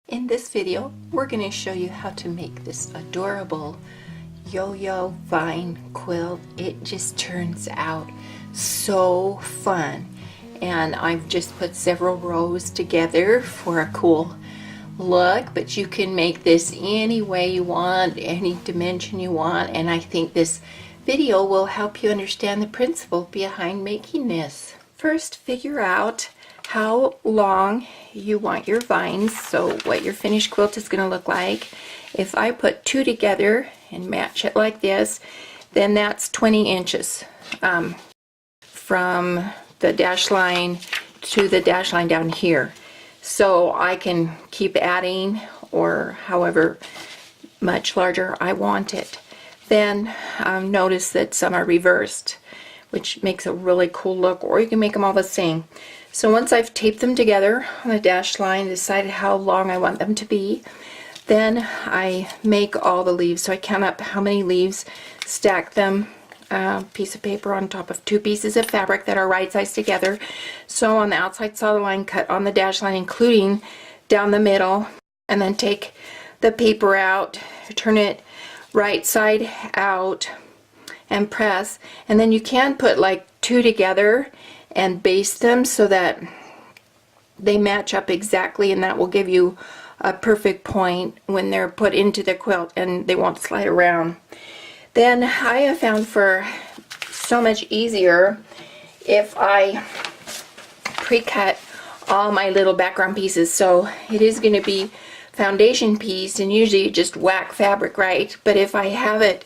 In this video, we're going to show you how to make this adorable yo-yo vine quilt. It just turns out so fun. And I've just put several rows together for a cool look, but you can make this any way you want, any dimension you want, and I think this video will help you understand the principle behind making this. First, figure out how long you want your vines, so what your finished quilt is going to look like. If I put two together and match it like this, then that's 20 inches from the dash line to the dash line down here. So I can keep adding, or however much larger I want it. Then notice that some are reversed, which makes a really cool look, or you can make them all the same. So once I've taped them together on the dash line, decided how long I want them to be, then I make all the leaves. So I count up how many leaves, stack them, piece of paper on top of two pieces of fabric that are right size together. So on the outside solid line, cut on the dash line, including down the middle, and then take the paper out, turn it right side out, and press. And then you can put like two together and baste them so that they match up exactly, and that will give you a perfect point when they're put into the quilt and they won't slide around. Then I have found for so much easier if I pre-cut all my little background pieces. So it is going to be foundation piece, and usually you just whack fabric, right? But if I have it,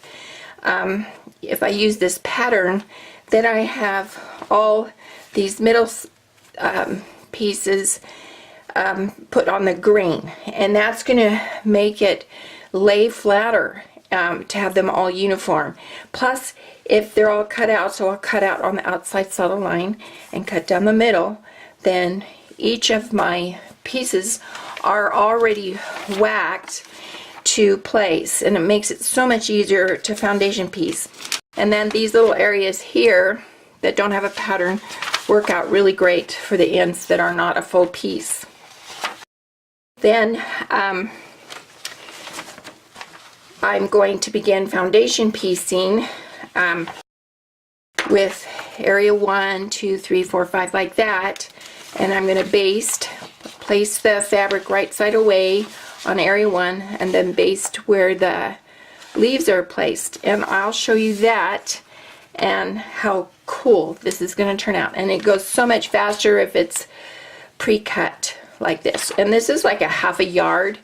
if I use this pattern, then I have all these middle pieces put on the grain, and that's going to make it lay flatter to have them all uniform. Plus, if they're all cut out, so I'll cut out on the outside solid line and cut down the middle, then each of my pieces are already whacked to place, and it makes it so much easier to foundation piece. And then these little areas here that don't have a pattern work out really great for the ends that are not a full piece. Then I'm going to begin foundation piecing with area 1, 2, 3, 4, 5 like that, and I'm going to place the fabric right side away on area 1, and then baste where the leaves are placed, and I'll show you that and how cool this is going to turn out. And it goes so much faster if it's pre-cut like this. And this is like a half a yard,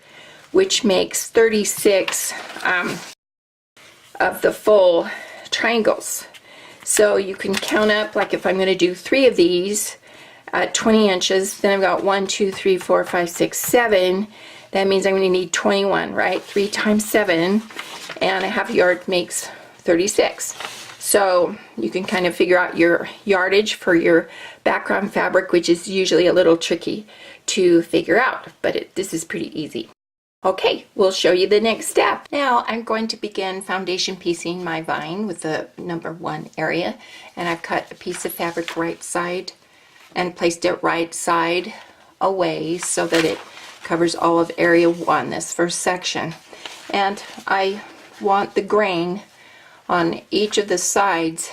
which makes 36 of the full triangles. So you can count up, like if I'm going to do 3 of these at 20 inches, then I've got 1, 2, 3, 4, 5, 6, 7. That means I'm going to need 21, right? 3 times 7, and a half yard makes 36. So you can kind of figure out your yardage for your background fabric, which is usually a little tricky to figure out, but this is pretty easy. Okay, we'll show you the next step. Now I'm going to begin foundation piecing my vine with the number 1 area, and I've cut a piece of fabric right side and placed it right side away so that it covers all of area 1, this first section. And I want the grain on each of the sides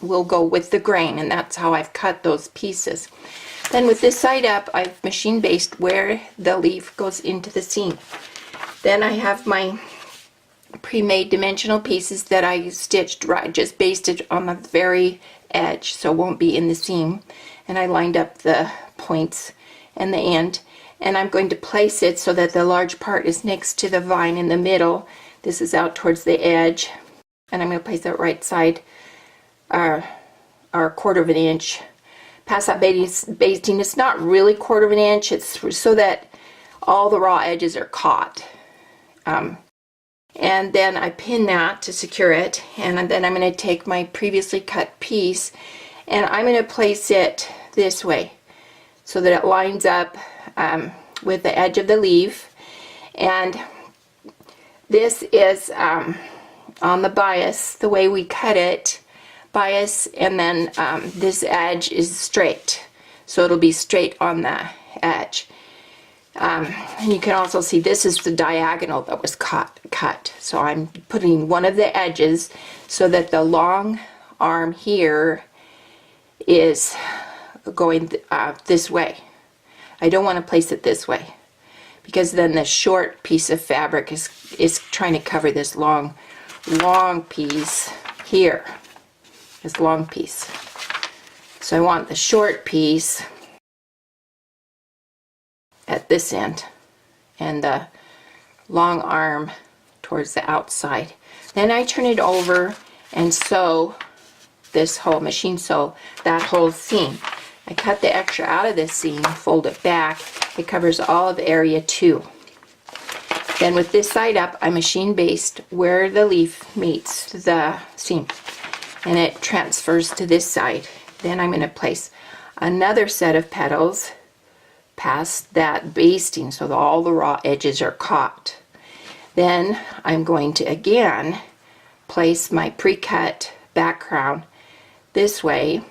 will go with the grain, and that's how I've cut those pieces. Then with this side up, I've machine based where the leaf goes into the seam. Then I have my pre-made dimensional pieces that I stitched right, just basted on the very edge, so it won't be in the seam. And I lined up the points and the end, and I'm going to place it so that the large part is next to the vine in the middle. This is out towards the edge, and I'm going to place that right side or 1/4 of an inch past that basting. It's not really 1/4 of an inch, it's so that all the raw edges are caught. And then I pin that to secure it, and then I'm going to take my previously cut piece and I'm going to place it this way so that it lines up with the edge of the leaf. And this is on the bias, the way we cut it, bias, and then this edge is straight, so it'll be straight on the edge. And you can also see this is the diagonal that was cut. So I'm putting one of the edges so that the long arm here is going this way. I don't want to place it this way because then the short piece of fabric is trying to cover this long piece here, this long piece. So I want the short piece at this end and the long arm towards the outside. Then I turn it over and sew this whole machine sew that whole seam. I cut the extra out of this seam, fold it back. It covers all of area 2. Then with this side up, I machine baste where the leaf meets the seam, and it transfers to this side. Then I'm going to place another set of petals past that basting so that all the raw edges are caught. Then I'm going to again place my pre-cut background this way.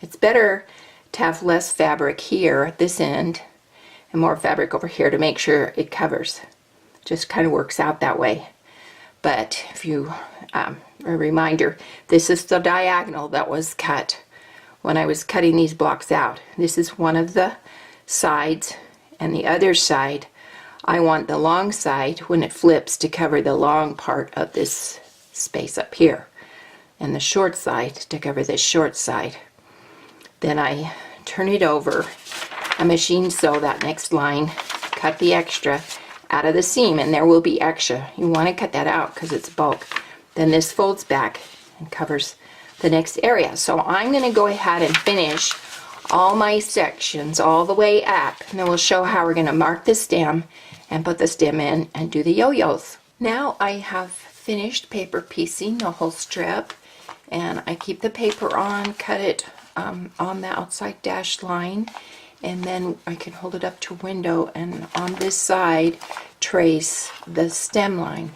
It's better to have less fabric here at this end and more fabric over here to make sure it covers. Just kind of works out that way. But if you, a reminder, this is the diagonal that was cut when I was cutting these blocks out. This is one of the sides, and the other side, I want the long side when it flips to cover the long part of this space up here, and the short side to cover this short side. Then I turn it over, I machine sew that next line, cut the extra out of the seam, and there will be extra. You want to cut that out because it's bulk. Then this folds back and covers the next area. So I'm going to go ahead and finish all my sections all the way up, and then we'll show how we're going to mark the stem and put the stem in and do the yo-yos. Now I have finished paper piecing the whole strip, and I keep the paper on, cut it on the outside dashed line, and then I can hold it up to a window and on this side trace the stem line.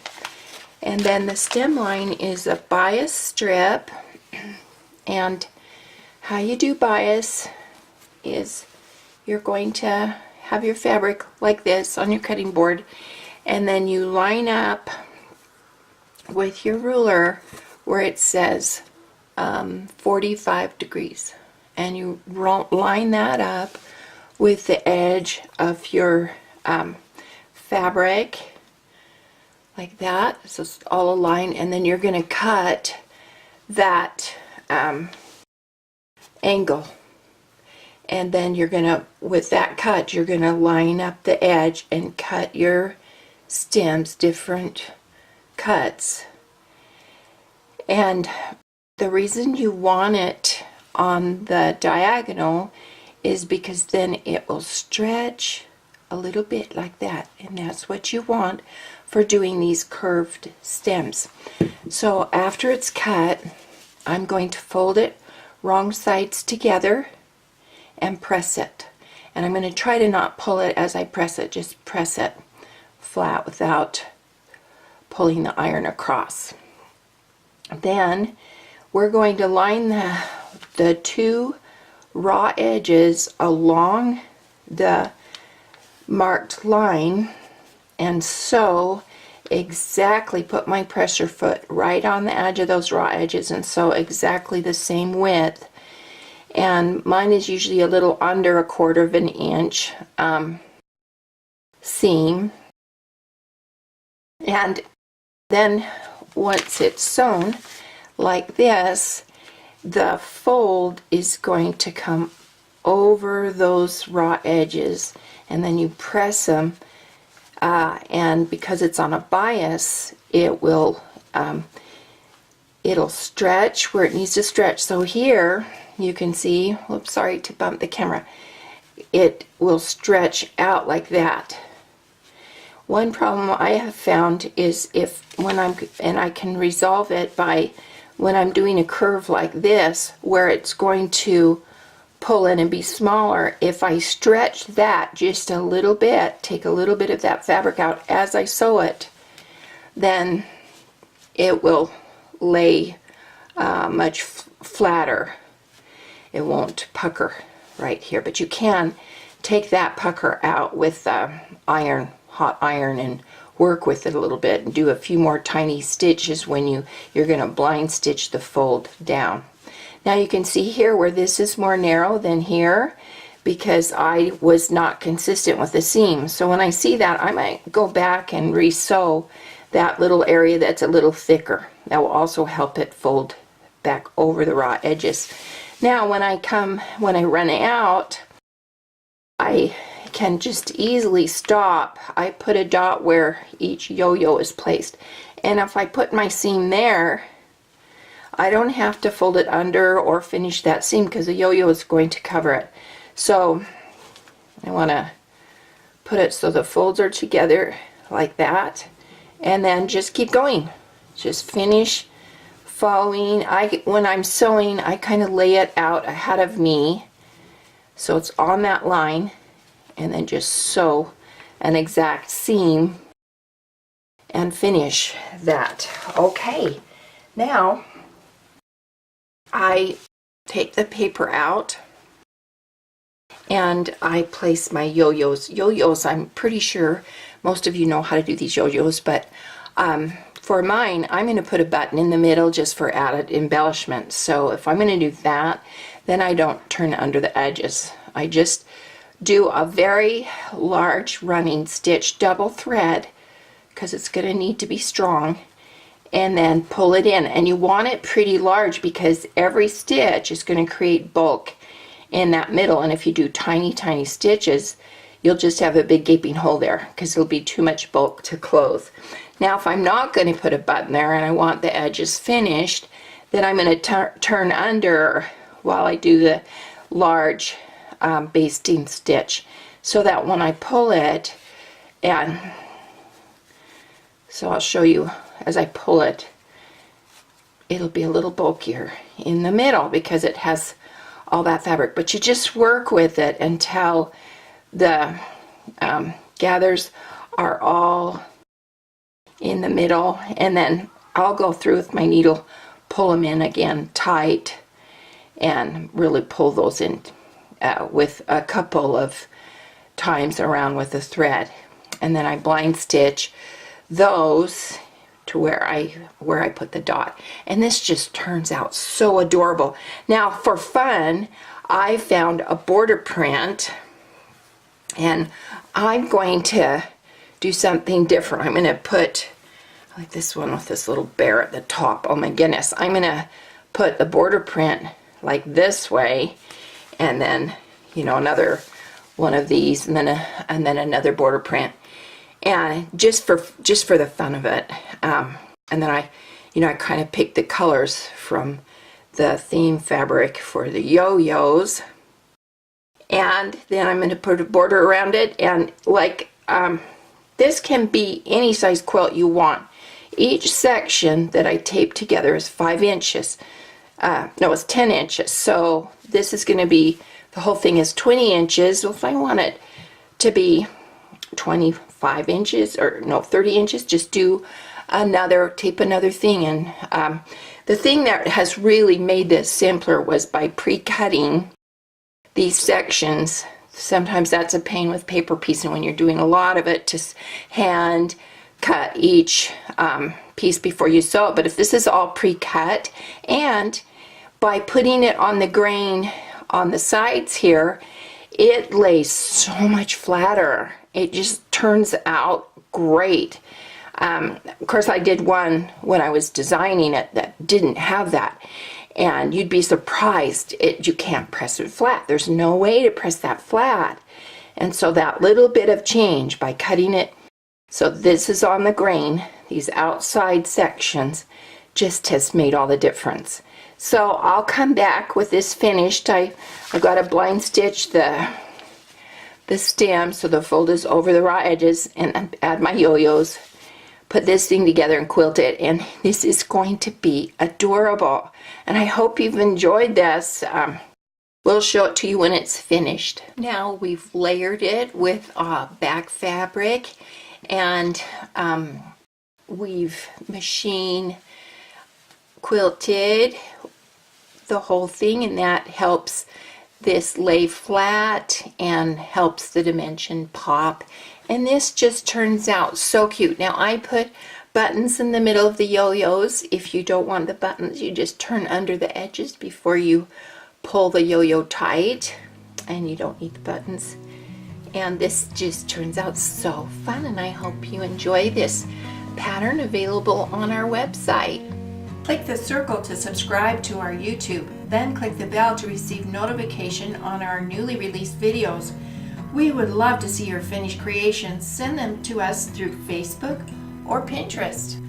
And then the stem line is a bias strip, and how you do bias is you're going to have your fabric like this on your cutting board, and then you line up with your ruler where it says 45 degrees, and you line that up with the edge of your fabric like that, so it's all aligned, and then you're going to cut that angle, and then you're going to, with that cut, you're going to line up the edge and cut your stems different cuts. And the reason you want it on the diagonal is because then it will stretch a little bit like that, and that's what you want for doing these curved stems. So after it's cut, I'm going to fold it wrong sides together and press it, and I'm going to try to not pull it as I press it, just press it flat without pulling the iron across. Then we're going to line the two raw edges along the marked line, and sew exactly, put my pressure foot right on the edge of those raw edges and sew exactly the same width. And mine is usually a little under 1/4 inch seam. And then once it's sewn like this, the fold is going to come over those raw edges, and then you press them, and because it's on a bias, it will it'll stretch where it needs to stretch. So here you can see, whoops, sorry to bump the camera, it will stretch out like that. One problem I have found is and I can resolve it by when I'm doing a curve like this where it's going to pull in and be smaller, if I stretch that just a little bit, take a little bit of that fabric out as I sew it, then it will lay much flatter. It won't pucker right here, but you can take that pucker out with iron, hot iron, and work with it a little bit and do a few more tiny stitches when you're going to blind stitch the fold down. Now you can see here where this is more narrow than here because I was not consistent with the seam. So when I see that, I might go back and re-sew that little area that's a little thicker. That will also help it fold back over the raw edges. Now when I run out, I can just easily stop. I put a dot where each yo-yo is placed. And if I put my seam there, I don't have to fold it under or finish that seam because the yo-yo is going to cover it. So I want to put it so the folds are together like that, and then just keep going. Just finish following. When I'm sewing, I kind of lay it out ahead of me so it's on that line, and then just sew an exact seam and finish that. Okay, now I take the paper out and I place my yo-yos. Yo-yos, I'm pretty sure most of you know how to do these yo-yos, but for mine, I'm going to put a button in the middle just for added embellishment. So if I'm going to do that, then I don't turn under the edges. I just do a very large running stitch, double thread, because it's going to need to be strong, and then pull it in. And you want it pretty large because every stitch is going to create bulk in that middle, and if you do tiny stitches, you'll just have a big gaping hole there because it'll be too much bulk to close. Now if I'm not going to put a button there and I want the edges finished, then I'm going to turn under while I do the large basting stitch, so that when I pull it, and so I'll show you as I pull it, it'll be a little bulkier in the middle because it has all that fabric. But you just work with it until the gathers are all in the middle, and then I'll go through with my needle, pull them in again tight, and really pull those in with a couple of times around with the thread, and then I blind stitch those to where I put the dot, and this just turns out so adorable. Now for fun, I found a border print, and I'm going to do something different. I'm going to put, like this one with this little bear at the top. Oh my goodness, I'm going to put the border print like this way, and then another one of these, and then another border print, and just for the fun of it. And then I kind of picked the colors from the theme fabric for the yo-yos, and then I'm going to put a border around it, and this can be any size quilt you want. Each section that I taped together is 5 inches. No, it's 10 inches. So this is going to be, the whole thing is 20 inches. Well, if I want it to be 25 inches, or no, 30 inches, just do tape another thing. And the thing that has really made this simpler was by pre-cutting these sections. Sometimes that's a pain with paper piecing when you're doing a lot of it, to hand cut each piece before you sew it. But if this is all pre-cut, and by putting it on the grain on the sides here, it lays so much flatter. It just turns out great. Of course, I did one when I was designing it that didn't have that, and you'd be surprised. You can't press it flat. There's no way to press that flat. And so that little bit of change by cutting it, so this is on the grain, these outside sections, just has made all the difference. So I'll come back with this finished. I've got to blind stitch the stem so the fold is over the raw edges, and add my yo-yos, put this thing together and quilt it, and this is going to be adorable. And I hope you've enjoyed this. We'll show it to you when it's finished. Now we've layered it with back fabric, and we've machine quilted the whole thing, and that helps this lay flat and helps the dimension pop. And this just turns out so cute. Now I put buttons in the middle of the yo-yos. If you don't want the buttons, you just turn under the edges before you pull the yo-yo tight, and you don't need the buttons. And this just turns out so fun, and I hope you enjoy this pattern available on our website. Click the circle to subscribe to our YouTube, then click the bell to receive notification on our newly released videos. We would love to see your finished creations. Send them to us through Facebook or Pinterest.